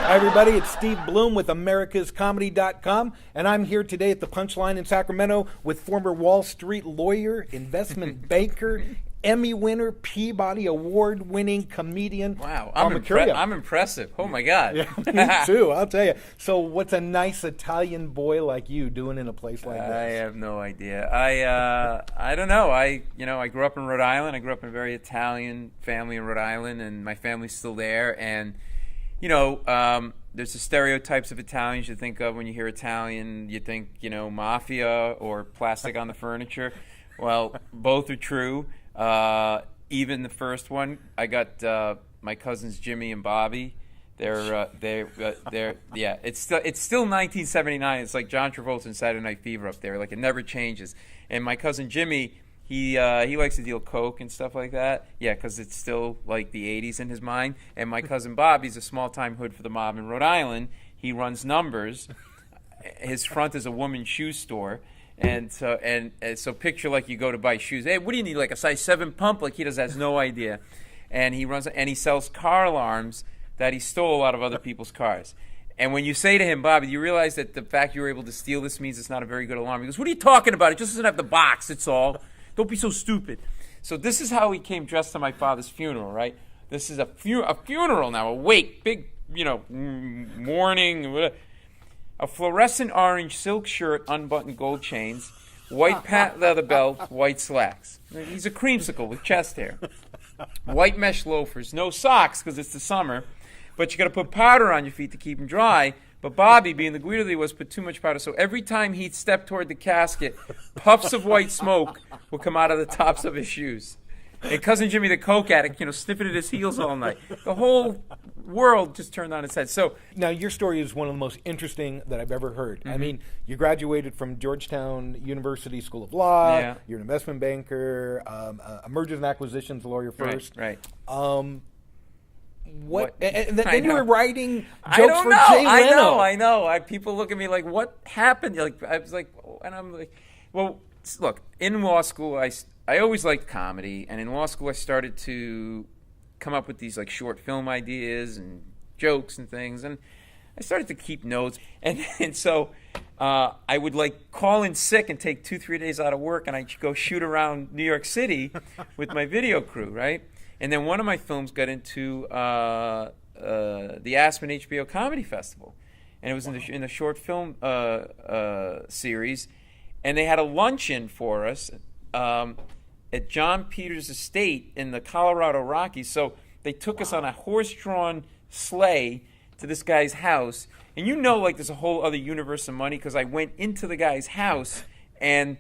Hi, everybody. It's Steve Bloom with AmericasComedy.com, and I'm here today at the Punchline in Sacramento with former Wall Street lawyer, investment banker, Emmy winner, Peabody Award-winning comedian. Wow, Paul Mecurio. I'm impressive. Oh my God. Yeah, me too. I'll tell you. So, what's a nice Italian boy like you doing in a place like this? I have no idea. I don't know. I grew up in Rhode Island. I grew up in a very Italian family in Rhode Island, and my family's still there. And there's the stereotypes of Italians you think of when you hear Italian. You think, mafia or plastic on the furniture. Well, both are true. Even the first one, I got my cousins Jimmy and Bobby. They're It's still 1979. It's like John Travolta in Saturday Night Fever up there. Like, it never changes. And my cousin Jimmy, he likes to deal coke and stuff like that. Yeah, because it's still like the 80s in his mind. And my cousin Bobby's a small-time hood for the mob in Rhode Island. He runs numbers. His front is a woman's shoe store. And so picture like you go to buy shoes. Hey, what do you need? Like a size 7 pump? Like, he has no idea. And he sells car alarms that he stole a lot of other people's cars. And when you say to him, Bobby, you realize that the fact you were able to steal this means it's not a very good alarm. He goes, what are you talking about? It just doesn't have the box, it's all. Don't be so stupid. So this is how he came dressed to my father's funeral, right? This is a funeral now, a wake, big, mourning, a fluorescent orange silk shirt, unbuttoned gold chains, white patent leather belt, white slacks. He's a creamsicle with chest hair. White mesh loafers, no socks because it's the summer, but you got to put powder on your feet to keep them dry. But Bobby, being the Guido that he was, put too much powder. So every time he'd step toward the casket, puffs of white smoke would come out of the tops of his shoes. And cousin Jimmy, the coke addict, sniffing at his heels all night. The whole world just turned on its head. So now your story is one of the most interesting that I've ever heard. Mm-hmm. I mean, you graduated from Georgetown University School of Law. Yeah. You're an investment banker, a mergers and acquisitions lawyer first. Right. What? And then you were writing jokes for know. Jay Leno. I know. People look at me like, what happened? Like, I was like, and I'm like, well, look, in law school, I always liked comedy, and in law school I started to come up with these like short film ideas and jokes and things, and I started to keep notes, and so I would like call in sick and take 2-3 days out of work, and I'd go shoot around New York City with my video crew, right? And then one of my films got into the Aspen HBO Comedy Festival, and it was in the short film series, and they had a luncheon for us at John Peters' estate in the Colorado Rockies. So they took us on a horse-drawn sleigh to this guy's house. And like there's a whole other universe of money because I went into the guy's house and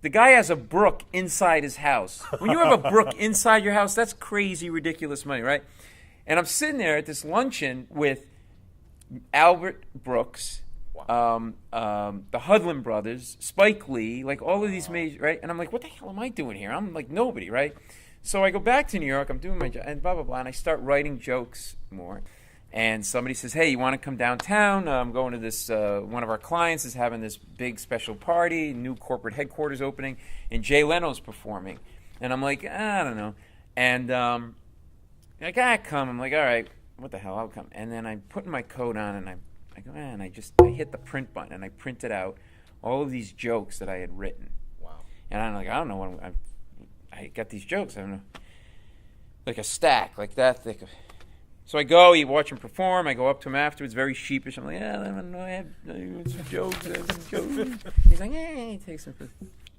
the guy has a brook inside his house. When you have a brook inside your house, that's crazy, ridiculous money, right? And I'm sitting there at this luncheon with Albert Brooks, the Hudlin brothers, Spike Lee, like all of these major, right? And I'm like, what the hell am I doing here? I'm like nobody, right? So I go back to New York, I'm doing my job, and blah, blah, blah, and I start writing jokes more. And somebody says, hey, you want to come downtown? I'm going to this, one of our clients is having this big special party, new corporate headquarters opening, and Jay Leno's performing. And I'm like, I don't know. And I gotta come. I'm like, all right, what the hell, I'll come. And then I'm putting my coat on, and I go, and I hit the print button, and I printed out all of these jokes that I had written. Wow. And I'm like, I don't know what I got these jokes. I don't know. Like a stack, like that thick. So I go, you watch him perform. I go up to him afterwards, very sheepish. I'm like, yeah, I don't know, I have some jokes. He's like, he takes them.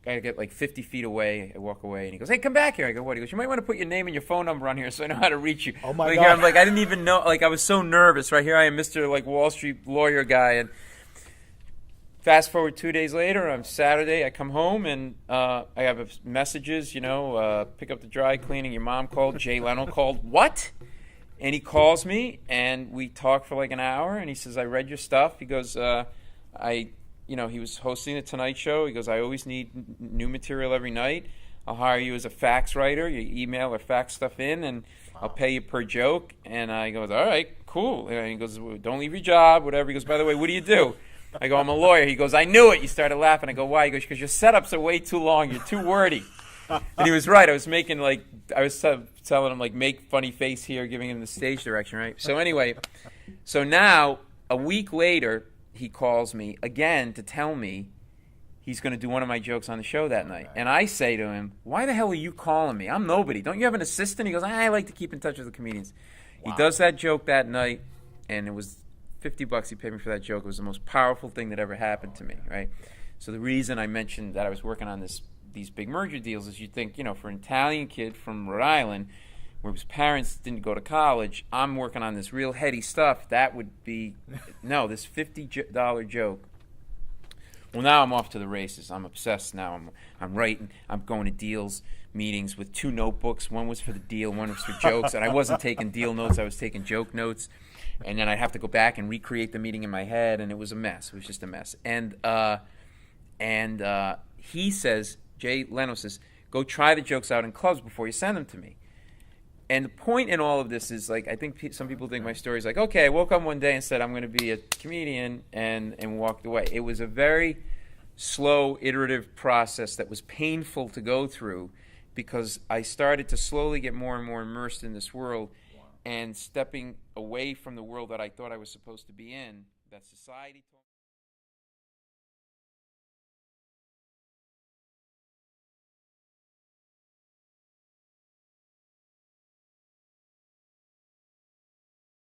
I get like 50 feet away. I walk away, and he goes, hey, come back here. I go, what? He goes, you might want to put your name and your phone number on here so I know how to reach you. Oh, my like, God. I'm like, I didn't even know. Like, I was so nervous. Right here I am, Mr. like Wall Street lawyer guy. And fast forward 2 days later, on Saturday, I come home, and I have messages, pick up the dry cleaning. Your mom called. Jay Leno called. What? And he calls me, and we talk for like an hour, and he says, I read your stuff. He goes, he was hosting the Tonight Show. He goes, I always need new material every night. I'll hire you as a fax writer. You email or fax stuff in, and I'll pay you per joke. And I goes, all right, cool. And he goes, well, don't leave your job, whatever. He goes, by the way, what do you do? I go, I'm a lawyer. He goes, I knew it. You started laughing. I go, why? He goes, because your setups are way too long. You're too wordy. And he was right. I was telling him, like, make funny face here, giving him the stage direction, right? So anyway, So now, a week later, he calls me again to tell me he's going to do one of my jokes on the show that night. And I say to him, why the hell are you calling me? I'm nobody. Don't you have an assistant? He goes, I like to keep in touch with the comedians. Wow. He does that joke that night, and it was $50 he paid me for that joke. It was the most powerful thing that ever happened to me, right? So the reason I mentioned that I was working on these big merger deals is you think, for an Italian kid from Rhode Island where his parents didn't go to college, I'm working on this real heady stuff. That would be, no, this $50 joke. Well, now I'm off to the races. I'm obsessed now. I'm writing. I'm going to deals, meetings with 2 notebooks. One was for the deal, one was for jokes. And I wasn't taking deal notes. I was taking joke notes. And then I'd have to go back and recreate the meeting in my head, and it was a mess. It was just a mess. And he says, Jay Leno says, go try the jokes out in clubs before you send them to me. And the point in all of this is, like, I think some people think my story is like, okay, I woke up one day and said I'm going to be a comedian and walked away. It was a very slow, iterative process that was painful to go through because I started to slowly get more and more immersed in this world and stepping away from the world that I thought I was supposed to be in, that society told me.